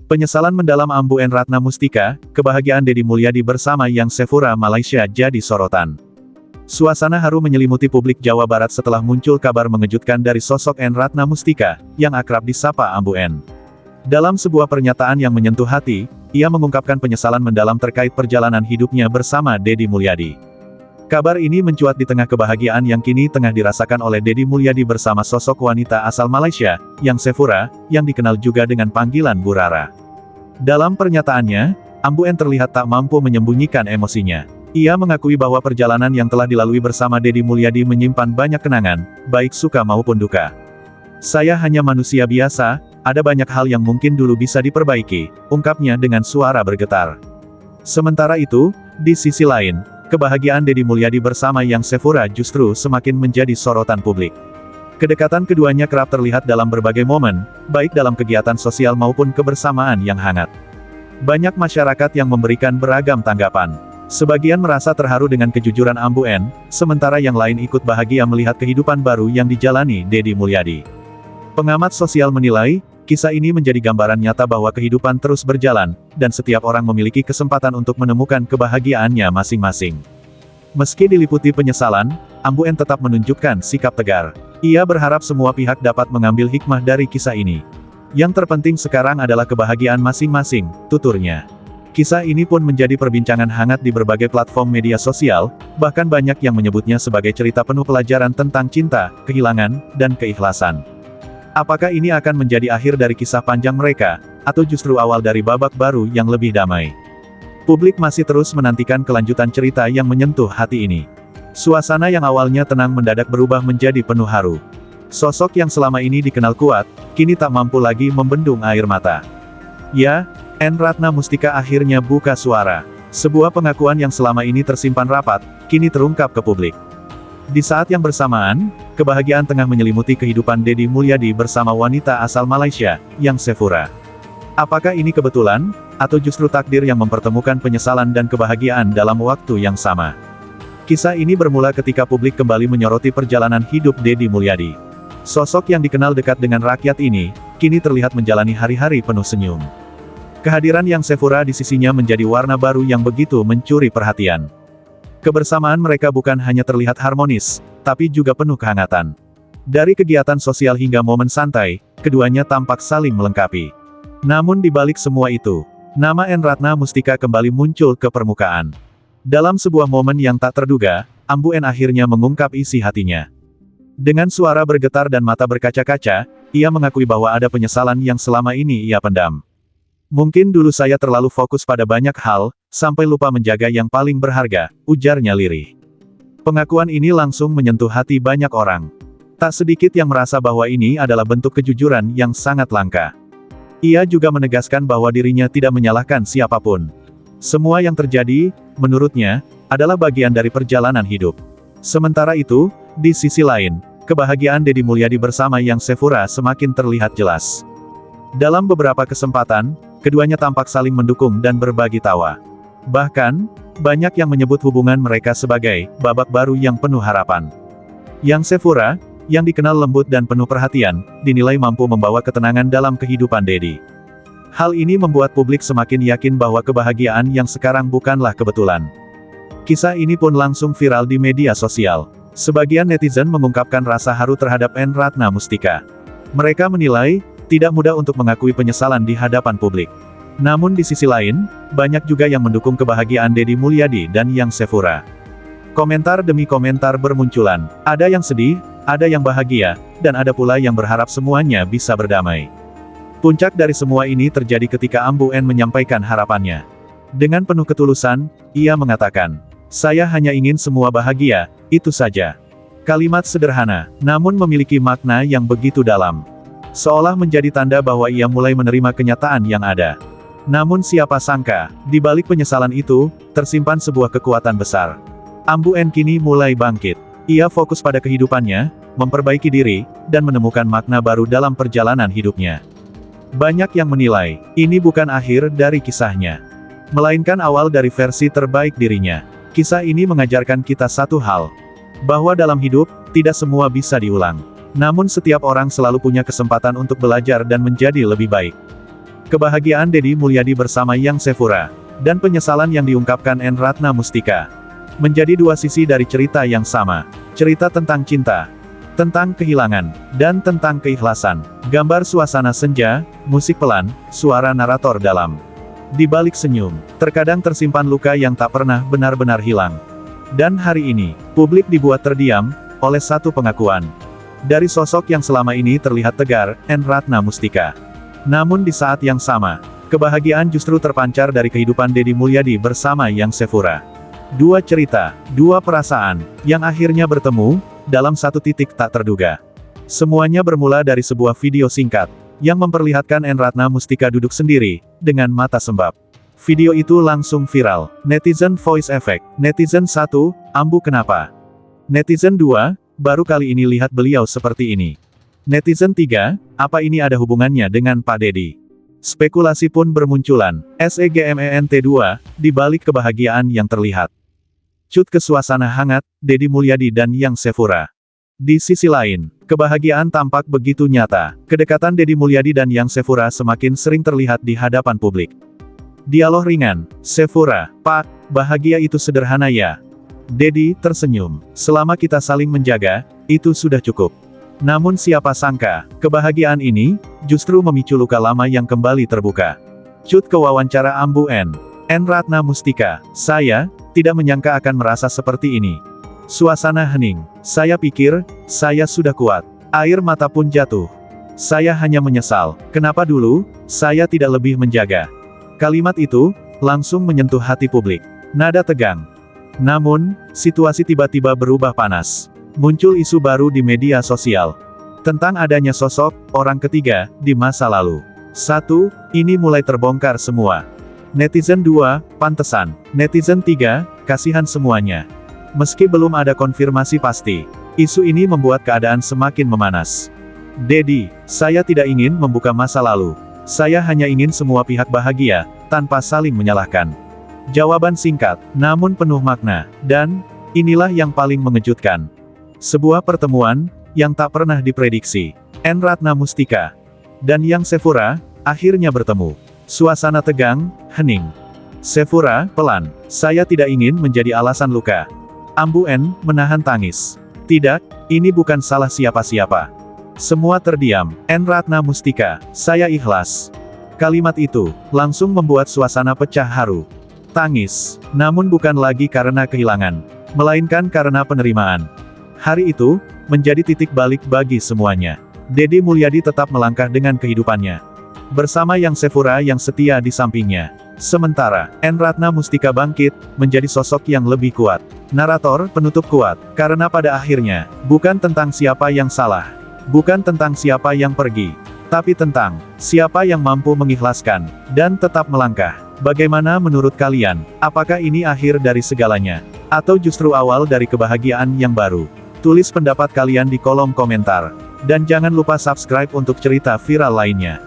Penyesalan mendalam Ambu N Ratna Mustika, kebahagiaan Deddy Mulyadi bersama Yang Sephora Malaysia jadi sorotan. Suasana haru menyelimuti publik Jawa Barat setelah muncul kabar mengejutkan dari sosok N Ratna Mustika, yang akrab disapa Ambu N. Dalam sebuah pernyataan yang menyentuh hati, ia mengungkapkan penyesalan mendalam terkait perjalanan hidupnya bersama Deddy Mulyadi. Kabar ini mencuat di tengah kebahagiaan yang kini tengah dirasakan oleh Deddy Mulyadi bersama sosok wanita asal Malaysia, Yang Sephora, yang dikenal juga dengan panggilan Bu Rara. Dalam pernyataannya, Ambu N terlihat tak mampu menyembunyikan emosinya. Ia mengakui bahwa perjalanan yang telah dilalui bersama Deddy Mulyadi menyimpan banyak kenangan, baik suka maupun duka. "Saya hanya manusia biasa, ada banyak hal yang mungkin dulu bisa diperbaiki," ungkapnya dengan suara bergetar. Sementara itu, di sisi lain, kebahagiaan Deddy Mulyadi bersama Yang Sephora justru semakin menjadi sorotan publik. Kedekatan keduanya kerap terlihat dalam berbagai momen, baik dalam kegiatan sosial maupun kebersamaan yang hangat. Banyak masyarakat yang memberikan beragam tanggapan. Sebagian merasa terharu dengan kejujuran Ambu N, sementara yang lain ikut bahagia melihat kehidupan baru yang dijalani Deddy Mulyadi. Pengamat sosial menilai, kisah ini menjadi gambaran nyata bahwa kehidupan terus berjalan, dan setiap orang memiliki kesempatan untuk menemukan kebahagiaannya masing-masing. Meski diliputi penyesalan, Ambu N tetap menunjukkan sikap tegar. Ia berharap semua pihak dapat mengambil hikmah dari kisah ini. Yang terpenting sekarang adalah kebahagiaan masing-masing, tuturnya. Kisah ini pun menjadi perbincangan hangat di berbagai platform media sosial, bahkan banyak yang menyebutnya sebagai cerita penuh pelajaran tentang cinta, kehilangan, dan keikhlasan. Apakah ini akan menjadi akhir dari kisah panjang mereka, atau justru awal dari babak baru yang lebih damai? Publik masih terus menantikan kelanjutan cerita yang menyentuh hati ini. Suasana yang awalnya tenang mendadak berubah menjadi penuh haru. Sosok yang selama ini dikenal kuat, kini tak mampu lagi membendung air mata. Ya, N Ratna Mustika akhirnya buka suara. Sebuah pengakuan yang selama ini tersimpan rapat, kini terungkap ke publik. Di saat yang bersamaan, kebahagiaan tengah menyelimuti kehidupan Deddy Mulyadi bersama wanita asal Malaysia, Yang Sephora. Apakah ini kebetulan, atau justru takdir yang mempertemukan penyesalan dan kebahagiaan dalam waktu yang sama? Kisah ini bermula ketika publik kembali menyoroti perjalanan hidup Deddy Mulyadi. Sosok yang dikenal dekat dengan rakyat ini, kini terlihat menjalani hari-hari penuh senyum. Kehadiran Yang Sephora di sisinya menjadi warna baru yang begitu mencuri perhatian. Kebersamaan mereka bukan hanya terlihat harmonis, tapi juga penuh kehangatan. Dari kegiatan sosial hingga momen santai, keduanya tampak saling melengkapi. Namun di balik semua itu, nama N Ratna Mustika kembali muncul ke permukaan. Dalam sebuah momen yang tak terduga, Ambu N akhirnya mengungkap isi hatinya. Dengan suara bergetar dan mata berkaca-kaca, ia mengakui bahwa ada penyesalan yang selama ini ia pendam. "Mungkin dulu saya terlalu fokus pada banyak hal, sampai lupa menjaga yang paling berharga," ujarnya lirih. Pengakuan ini langsung menyentuh hati banyak orang. Tak sedikit yang merasa bahwa ini adalah bentuk kejujuran yang sangat langka. Ia juga menegaskan bahwa dirinya tidak menyalahkan siapapun. Semua yang terjadi, menurutnya, adalah bagian dari perjalanan hidup. Sementara itu, di sisi lain, kebahagiaan Deddy Mulyadi bersama Yang Sephora semakin terlihat jelas. Dalam beberapa kesempatan, keduanya tampak saling mendukung dan berbagi tawa. Bahkan, banyak yang menyebut hubungan mereka sebagai babak baru yang penuh harapan. Yang Sephora, yang dikenal lembut dan penuh perhatian, dinilai mampu membawa ketenangan dalam kehidupan Deddy. Hal ini membuat publik semakin yakin bahwa kebahagiaan yang sekarang bukanlah kebetulan. Kisah ini pun langsung viral di media sosial. Sebagian netizen mengungkapkan rasa haru terhadap N Ratna Mustika. Mereka menilai, tidak mudah untuk mengakui penyesalan di hadapan publik. Namun di sisi lain, banyak juga yang mendukung kebahagiaan Deddy Mulyadi dan Yang Sephora. Komentar demi komentar bermunculan. Ada yang sedih, ada yang bahagia, dan ada pula yang berharap semuanya bisa berdamai. Puncak dari semua ini terjadi ketika Ambu N menyampaikan harapannya. Dengan penuh ketulusan, ia mengatakan, "Saya hanya ingin semua bahagia, itu saja." Kalimat sederhana, namun memiliki makna yang begitu dalam. Seolah menjadi tanda bahwa ia mulai menerima kenyataan yang ada. Namun siapa sangka, di balik penyesalan itu, tersimpan sebuah kekuatan besar. Ambu N kini mulai bangkit. Ia fokus pada kehidupannya, memperbaiki diri, dan menemukan makna baru dalam perjalanan hidupnya. Banyak yang menilai, ini bukan akhir dari kisahnya, melainkan awal dari versi terbaik dirinya. Kisah ini mengajarkan kita satu hal, bahwa dalam hidup, tidak semua bisa diulang. Namun setiap orang selalu punya kesempatan untuk belajar dan menjadi lebih baik. kebahagiaan Deddy Mulyadi bersama Yang Shefura, dan penyesalan yang diungkapkan N. Ratna Mustika. Menjadi dua sisi dari cerita yang sama. Cerita tentang cinta, tentang kehilangan, dan tentang keikhlasan. Gambar suasana senja, musik pelan, suara narator dalam. Di balik senyum, terkadang tersimpan luka yang tak pernah benar-benar hilang. Dan hari ini, publik dibuat terdiam, oleh satu pengakuan. Dari sosok yang selama ini terlihat tegar, N. Ratna Mustika. Namun di saat yang sama, kebahagiaan justru terpancar dari kehidupan Deddy Mulyadi bersama Yang Shefura. Dua cerita, dua perasaan, yang akhirnya bertemu, dalam satu titik tak terduga. Semuanya bermula dari sebuah video singkat, yang memperlihatkan N. Ratna Mustika duduk sendiri, dengan mata sembab. Video itu langsung viral. Netizen voice effect. Netizen 1, ambu kenapa? Netizen 2, baru kali ini lihat beliau seperti ini. Netizen 3, apa ini ada hubungannya dengan Pak Deddy? Spekulasi pun bermunculan, SEGMENT2, di balik kebahagiaan yang terlihat. Cut ke suasana hangat, Deddy Mulyadi dan Yang Shefura. Di sisi lain, kebahagiaan tampak begitu nyata. Kedekatan Deddy Mulyadi dan Yang Shefura semakin sering terlihat di hadapan publik. Dialog ringan, Shefura, Pak, bahagia itu sederhana ya. Deddy tersenyum, selama kita saling menjaga, itu sudah cukup. Namun siapa sangka, kebahagiaan ini, justru memicu luka lama yang kembali terbuka. Cut ke wawancara ambu N. Ratna Mustika, saya, tidak menyangka akan merasa seperti ini. Suasana hening, saya pikir, saya sudah kuat. Air mata pun jatuh. Saya hanya menyesal, kenapa dulu, saya tidak lebih menjaga. Kalimat itu, langsung menyentuh hati publik. Nada tegang. Namun, situasi tiba-tiba berubah panas. Muncul isu baru di media sosial. Tentang adanya sosok, orang ketiga, di masa lalu. 1. Ini mulai terbongkar semua. Netizen 2, pantesan. Netizen 3, kasihan semuanya. Meski belum ada konfirmasi pasti, isu ini membuat keadaan semakin memanas. Deddy, saya tidak ingin membuka masa lalu. Saya hanya ingin semua pihak bahagia, tanpa saling menyalahkan. Jawaban singkat, namun penuh makna, dan, inilah yang paling mengejutkan. Sebuah pertemuan, yang tak pernah diprediksi. N. Ratna Mustika dan Yang Shefura, akhirnya bertemu. Suasana tegang, hening. Shefura, pelan, saya tidak ingin menjadi alasan luka. Ambu N. menahan tangis. Tidak, ini bukan salah siapa-siapa. Semua terdiam. N. Ratna Mustika, saya ikhlas. Kalimat itu, langsung membuat suasana pecah haru. Tangis, namun bukan lagi karena kehilangan, melainkan karena penerimaan. Hari itu, menjadi titik balik bagi semuanya. Deddy Mulyadi tetap melangkah dengan kehidupannya. Bersama Yang Shefura yang setia di sampingnya. Sementara, N. Ratna Mustika bangkit, menjadi sosok yang lebih kuat. Narator, penutup kuat, karena pada akhirnya, bukan tentang siapa yang salah. Bukan tentang siapa yang pergi. Tapi tentang, siapa yang mampu mengikhlaskan, dan tetap melangkah. Bagaimana menurut kalian? Apakah ini akhir dari segalanya? Atau justru awal dari kebahagiaan yang baru? Tulis pendapat kalian di kolom komentar. Dan jangan lupa subscribe untuk cerita viral lainnya.